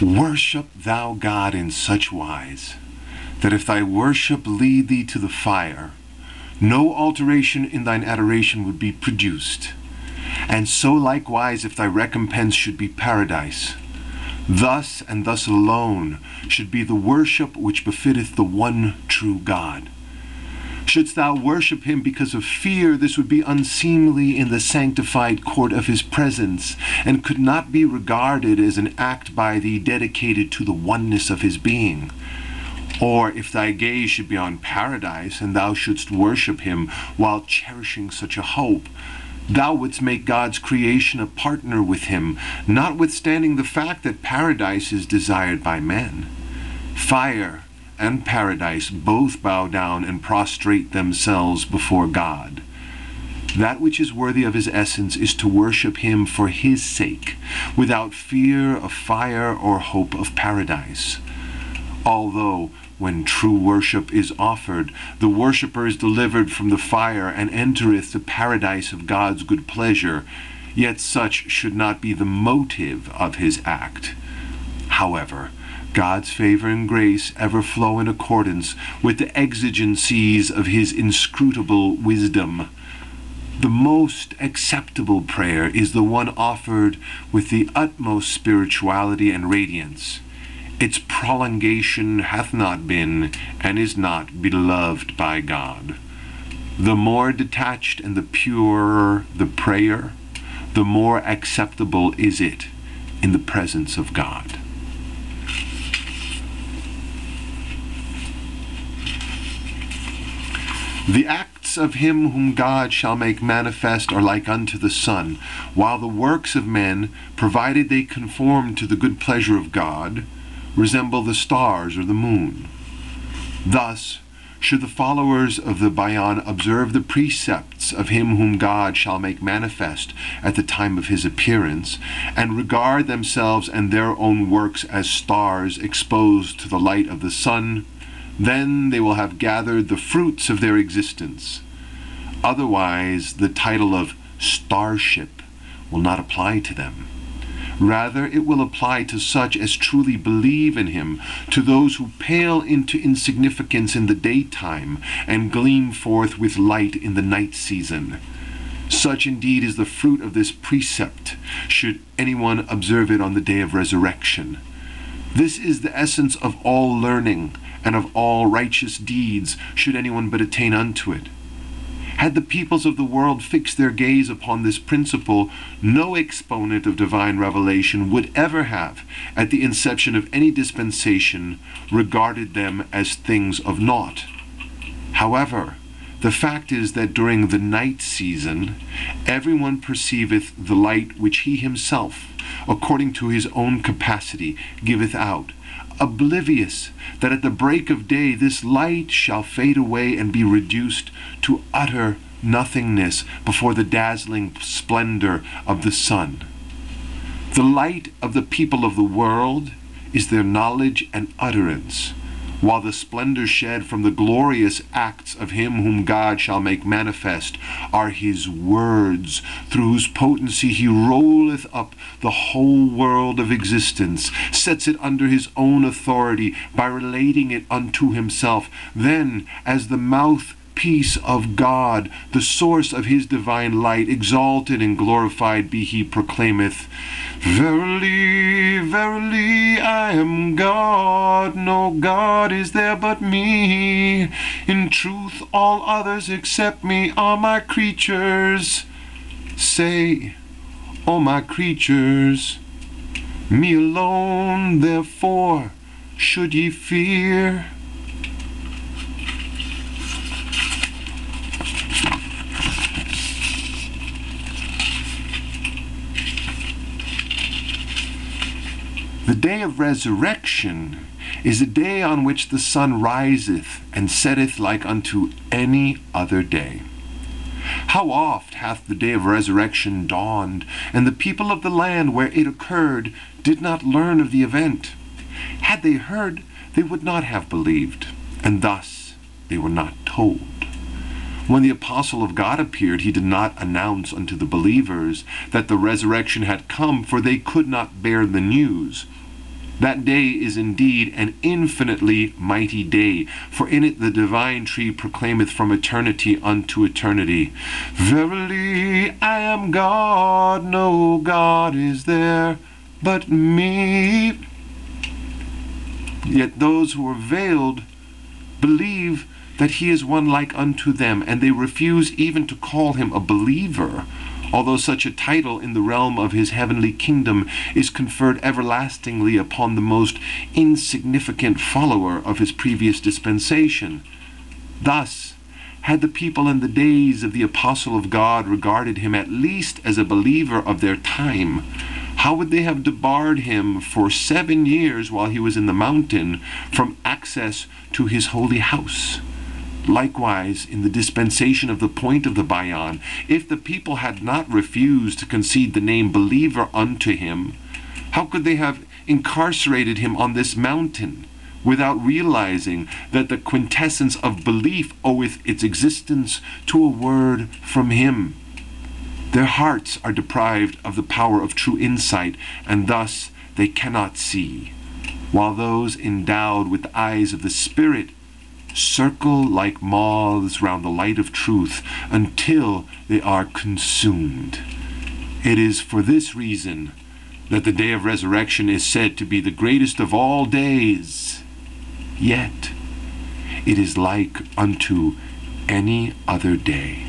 Worship thou God in such wise, that if thy worship lead thee to the fire, no alteration in thine adoration would be produced. And so likewise if thy recompense should be paradise, thus and thus alone should be the worship which befitteth the one true God. Shouldst thou worship him because of fear, this would be unseemly in the sanctified court of his presence, and could not be regarded as an act by thee dedicated to the oneness of his being. Or if thy gaze should be on paradise, and thou shouldst worship him while cherishing such a hope, thou wouldst make God's creation a partner with him, notwithstanding the fact that paradise is desired by men. Fire and paradise both bow down and prostrate themselves before God. That which is worthy of his essence is to worship him for his sake, without fear of fire or hope of paradise. Although, when true worship is offered, the worshipper is delivered from the fire and entereth the paradise of God's good pleasure, yet such should not be the motive of his act. However, God's favor and grace ever flow in accordance with the exigencies of his inscrutable wisdom. The most acceptable prayer is the one offered with the utmost spirituality and radiance. Its prolongation hath not been and is not beloved by God. The more detached and the purer the prayer, the more acceptable is it in the presence of God. The acts of him whom God shall make manifest are like unto the sun, while the works of men, provided they conform to the good pleasure of God, resemble the stars or the moon. Thus, should the followers of the Bayan observe the precepts of him whom God shall make manifest at the time of his appearance, and regard themselves and their own works as stars exposed to the light of the sun, then they will have gathered the fruits of their existence. Otherwise, the title of starship will not apply to them. Rather, it will apply to such as truly believe in him, to those who pale into insignificance in the daytime and gleam forth with light in the night season. Such indeed is the fruit of this precept, should anyone observe it on the day of resurrection. This is the essence of all learning, and of all righteous deeds, should anyone but attain unto it. Had the peoples of the world fixed their gaze upon this principle, no exponent of divine revelation would ever have, at the inception of any dispensation, regarded them as things of naught. However, the fact is that during the night season, everyone perceiveth the light which he himself, according to his own capacity, giveth out, oblivious that at the break of day this light shall fade away and be reduced to utter nothingness before the dazzling splendor of the sun. The light of the people of the world is their knowledge and utterance, while the splendor shed from the glorious acts of him whom God shall make manifest are his words, through whose potency he rolleth up the whole world of existence, sets it under his own authority by relating it unto himself. Then, as the mouthpiece of God, the source of his divine light, exalted and glorified be he, proclaimeth, Verily, verily, I am God, no God is there but me. In truth, all others except me are my creatures. Say, O my creatures, me alone, therefore, should ye fear. The day of resurrection is a day on which the sun riseth and setteth like unto any other day. How oft hath the day of resurrection dawned, and the people of the land where it occurred did not learn of the event. Had they heard, they would not have believed, and thus they were not told. When the apostle of God appeared, he did not announce unto the believers that the resurrection had come, for they could not bear the news. That day is indeed an infinitely mighty day, for in it the divine tree proclaimeth from eternity unto eternity, Verily I am God, no God is there but me. Yet those who are veiled believe that he is one like unto them, and they refuse even to call him a believer, although such a title in the realm of his heavenly kingdom is conferred everlastingly upon the most insignificant follower of his previous dispensation. Thus, had the people in the days of the apostle of God regarded him at least as a believer of their time, how would they have debarred him for 7 years while he was in the mountain from access to his holy house? Likewise, in the dispensation of the point of the Bayan, if the people had not refused to concede the name believer unto him, how could they have incarcerated him on this mountain without realizing that the quintessence of belief oweth its existence to a word from him? Their hearts are deprived of the power of true insight, and thus they cannot see, while those endowed with the eyes of the Spirit circle like moths round the light of truth until they are consumed. It is for this reason that the day of resurrection is said to be the greatest of all days. Yet it is like unto any other day.